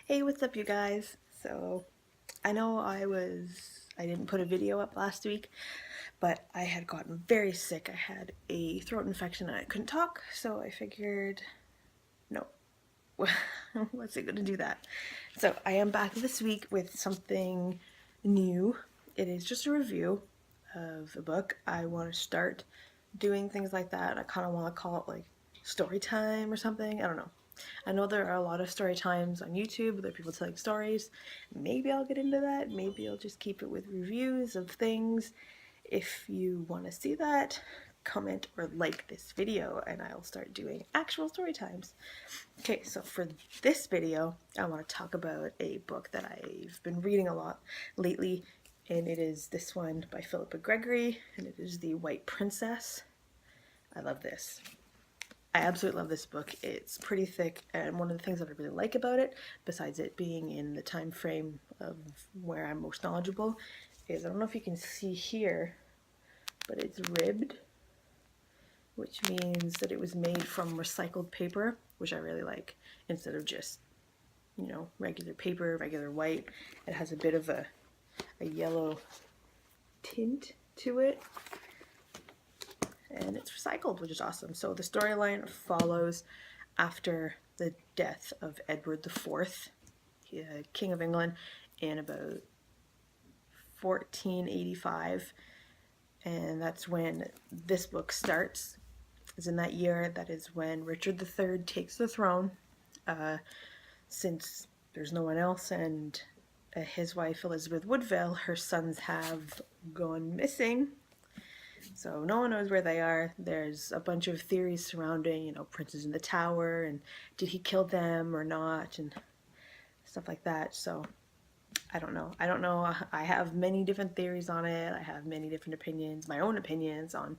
Hey, what's up, you guys? So, I know I didn't put a video up last week, but I had gotten very sick. I had a throat infection and I couldn't talk, so I figured, no, what's it gonna do that? So, I am back this week with something new. It is just a review of a book. I want to start doing things like that. I kind of want to call it like story time or something. I don't know. I know there are a lot of story times on YouTube that people telling stories. Maybe I'll get into that. Maybe I'll just keep it with reviews of things. If you want to see that, comment or like this video and I'll start doing actual story times. Okay, so for this video, I want to talk about a book that I've been reading a lot lately, and it is this one by Philippa Gregory, and it is The White Princess. I love this. I absolutely love this book. It's pretty thick, and one of the things that I really like about it, besides it being in the time frame of where I'm most knowledgeable, is I don't know if you can see here, but it's ribbed, which means that it was made from recycled paper, which I really like, instead of just, regular paper, regular white. It has a bit of a yellow tint to it, and it's recycled, which is awesome. So the storyline follows after the death of Edward IV, King of England, in about 1485, and that's when this book starts. Is in that year. That is when Richard III takes the throne, since there's no one else, and his wife Elizabeth Woodville, her sons have gone missing. So no one knows where they are. There's a bunch of theories surrounding, princes in the tower, and did he kill them or not, and stuff like that. So I don't know. I have many different theories on it. I have many different opinions, my own opinions on,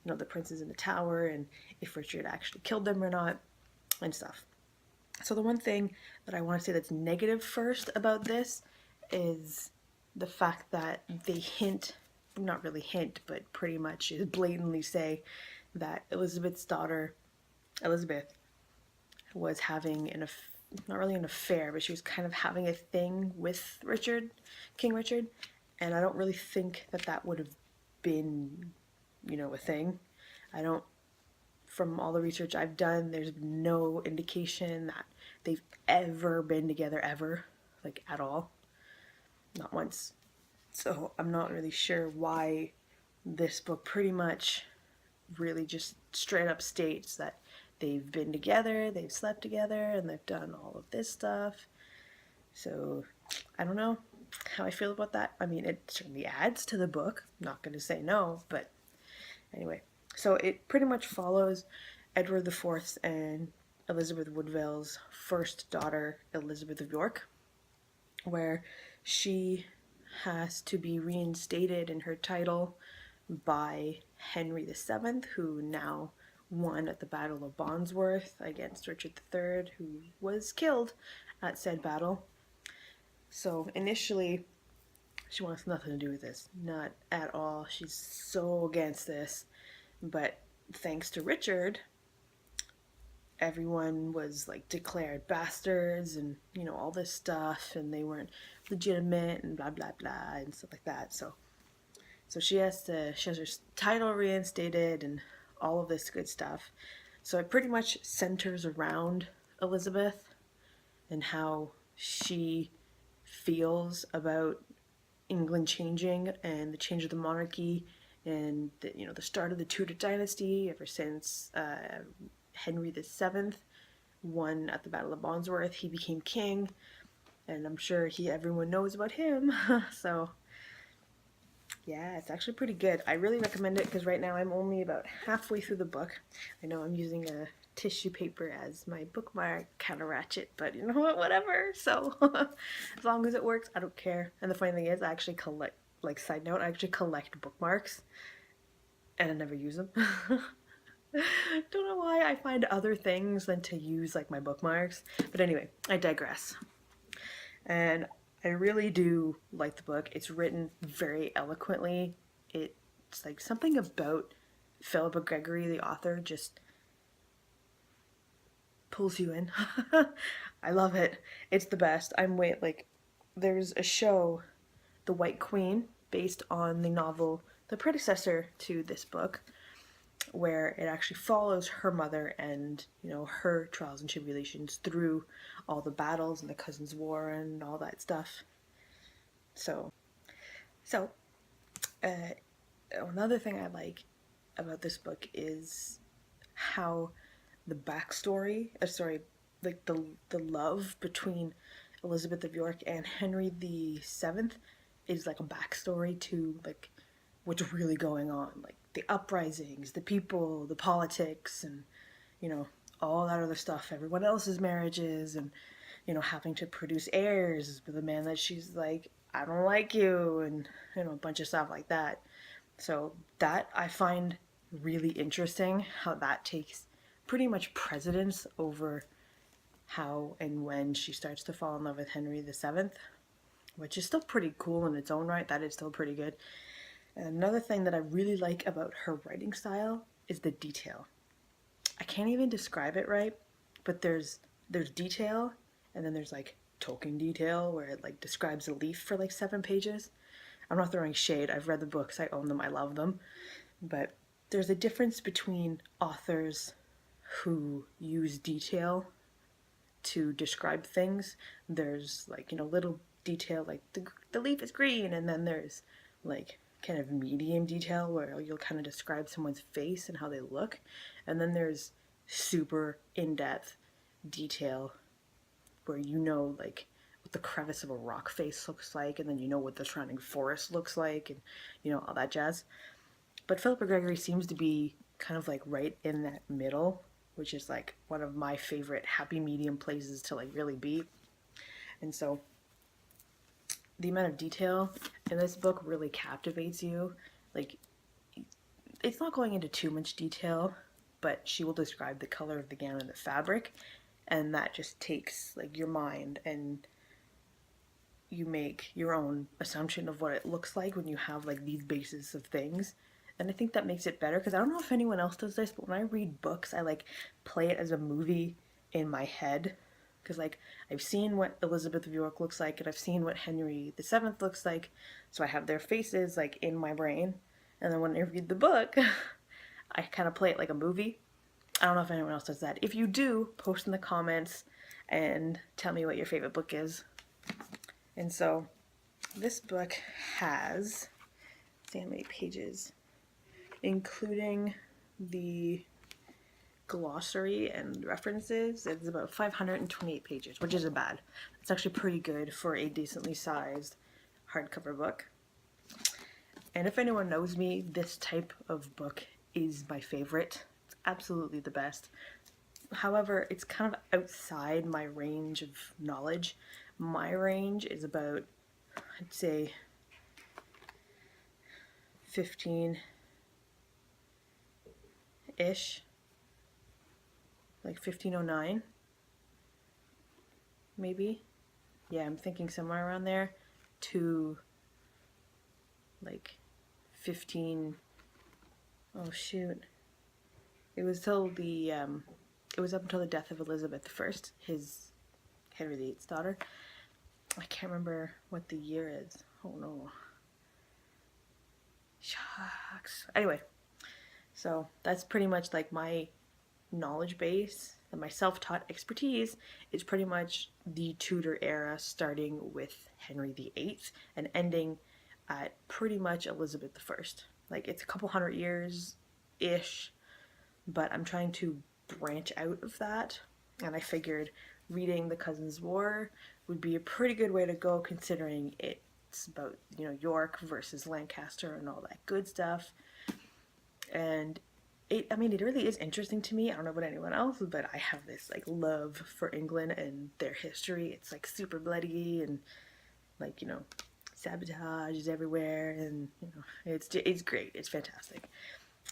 the princes in the tower and if Richard actually killed them or not and stuff. So the one thing that I want to say that's negative first about this is the fact that they hint, not really hint, but pretty much blatantly say that Elizabeth's daughter, Elizabeth, was having not really an affair, but she was kind of having a thing with Richard, King Richard, and I don't really think that that would have been, a thing. I don't, from all the research I've done, there's no indication that they've ever been together ever, like at all, not once. So I'm not really sure why this book pretty much really just straight up states that they've been together, they've slept together, and they've done all of this stuff. So I don't know how I feel about that. I mean, it certainly adds to the book. I'm not going to say no, but anyway. So it pretty much follows Edward IV and Elizabeth Woodville's first daughter, Elizabeth of York, where she has to be reinstated in her title by Henry VII, who now won at the Battle of Bosworth against Richard III, who was killed at said battle. So initially, she wants nothing to do with this, not at all. She's so against this, but thanks to Richard, everyone was like declared bastards and all this stuff, and they weren't legitimate and blah blah blah and stuff like that. So she has her title reinstated and all of this good stuff. So it pretty much centers around Elizabeth and how she feels about England changing and the change of the monarchy and the start of the Tudor dynasty ever since Henry VII won at the Battle of Bosworth. He became king, and I'm sure everyone knows about him. So yeah, it's actually pretty good. I really recommend it because right now I'm only about halfway through the book. I know I'm using a tissue paper as my bookmark, kind of ratchet, but you know what, whatever. So as long as it works, I don't care. And the funny thing is, I actually collect, like side note, I actually collect bookmarks and I never use them. Don't know why. I find other things than to use like my bookmarks. But anyway, I digress. And I really do like the book. It's written very eloquently. It's like something about Philippa Gregory, the author, just pulls you in. I love it. It's the best. There's a show, The White Queen, based on the novel, the predecessor to this book, where it actually follows her mother and, her trials and tribulations through all the battles and the Cousins' War and all that stuff. So, uh, another thing I like about this book is how the backstory, like the love between Elizabeth of York and Henry VII is like a backstory to like what's really going on, like the uprisings, the people, the politics, and you know all that other stuff. Everyone else's marriages, and having to produce heirs with a man that she's like, I don't like you, and a bunch of stuff like that. So that I find really interesting, how that takes pretty much precedence over how and when she starts to fall in love with Henry VII, which is still pretty cool in its own right. That is still pretty good. And another thing that I really like about her writing style is the detail. I can't even describe it right, but there's detail, and then there's like token detail where it like describes a leaf for like 7 pages. I'm not throwing shade. I've read the books. I own them. I love them. But there's a difference between authors who use detail to describe things. There's like, little detail like the leaf is green, and then there's like kind of medium detail where you'll kind of describe someone's face and how they look. And then there's super in-depth detail where like what the crevice of a rock face looks like, and then what the surrounding forest looks like, and all that jazz. But Philippa Gregory seems to be kind of like right in that middle, which is like one of my favorite happy medium places to like really be. And so the amount of detail in this book really captivates you. Like, it's not going into too much detail, but she will describe the color of the gown and the fabric, and that just takes like your mind, and you make your own assumption of what it looks like when you have like these bases of things. And I think that makes it better, because I don't know if anyone else does this, but when I read books, I like play it as a movie in my head. Because like I've seen what Elizabeth of York looks like, and I've seen what Henry VII looks like, so I have their faces like in my brain. And then when I read the book, I kind of play it like a movie. I don't know if anyone else does that. If you do, post in the comments and tell me what your favorite book is. And so this book has, see how many pages, including the glossary and references. It's about 528 pages, which isn't bad. It's actually pretty good for a decently sized hardcover book. And if anyone knows me, this type of book is my favorite. It's absolutely the best. However, it's kind of outside my range of knowledge. My range is about, I'd say, 15-ish. Like 1509, maybe. Yeah, I'm thinking somewhere around there, to like 15. Oh shoot! It was till the it was up until the death of Elizabeth I, his Henry VIII's daughter. I can't remember what the year is. Oh no. Shucks. Anyway, so that's pretty much like my knowledge base, and my self-taught expertise is pretty much the Tudor era, starting with Henry VIII and ending at pretty much Elizabeth I. Like, it's a couple hundred years ish, but I'm trying to branch out of that, and I figured reading the Cousins' War would be a pretty good way to go, considering it's about York versus Lancaster and all that good stuff. And it really is interesting to me. I don't know about anyone else, but I have this like love for England and their history. It's like super bloody, and like sabotage is everywhere, and it's great. It's fantastic.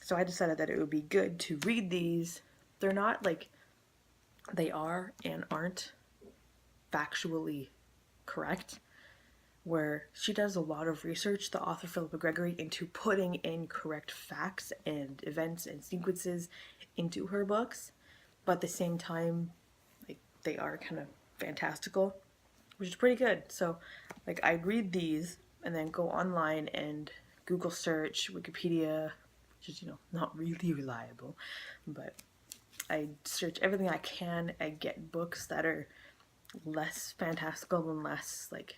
So I decided that it would be good to read these. They're not like, they are and aren't factually correct, where she does a lot of research, the author Philippa Gregory, into putting in correct facts and events and sequences into her books, but at the same time, like, they are kind of fantastical, which is pretty good. So like I'd read these and then go online and Google search, Wikipedia, which is, you know, not really reliable, but I search everything I can. I get books that are less fantastical and less like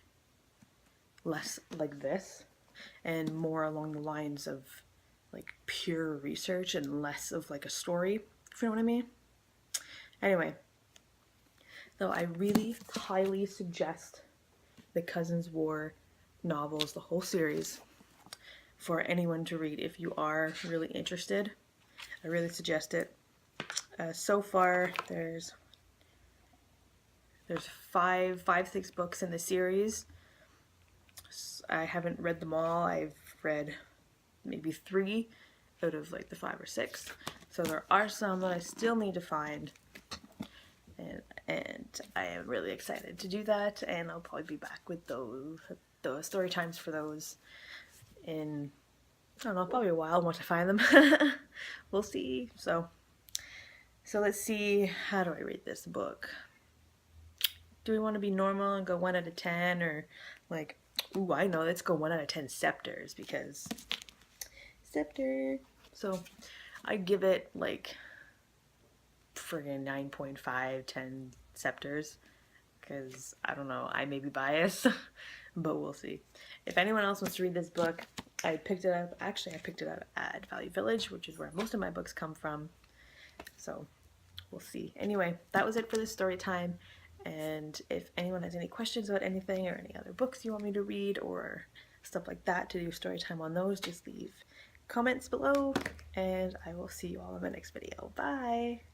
this, and more along the lines of like pure research and less of like a story, if you know what I mean. Anyway, though I really highly suggest the Cousins War novels, the whole series, for anyone to read if you are really interested. I really suggest it. So far, there's 6 books in the series. I haven't read them all. I've read maybe 3 out of like the 5 or 6. So there are some that I still need to find. And I am really excited to do that, and I'll probably be back with those story times for those in, I don't know, probably a while once I find them. We'll see. So let's see, how do I rate this book? Do we want to be normal and go 1 out of 10, or like, ooh, I know, let's go 1 out of 10 scepters, because scepter. So I give it like friggin' 9.5, 10 scepters, because I don't know, I may be biased, but we'll see. If anyone else wants to read this book, I picked it up at Value Village, which is where most of my books come from, so we'll see. Anyway, that was it for this story time, and if anyone has any questions about anything or any other books you want me to read or stuff like that, to do story time on those, just leave comments below, and I will see you all in my next video. Bye!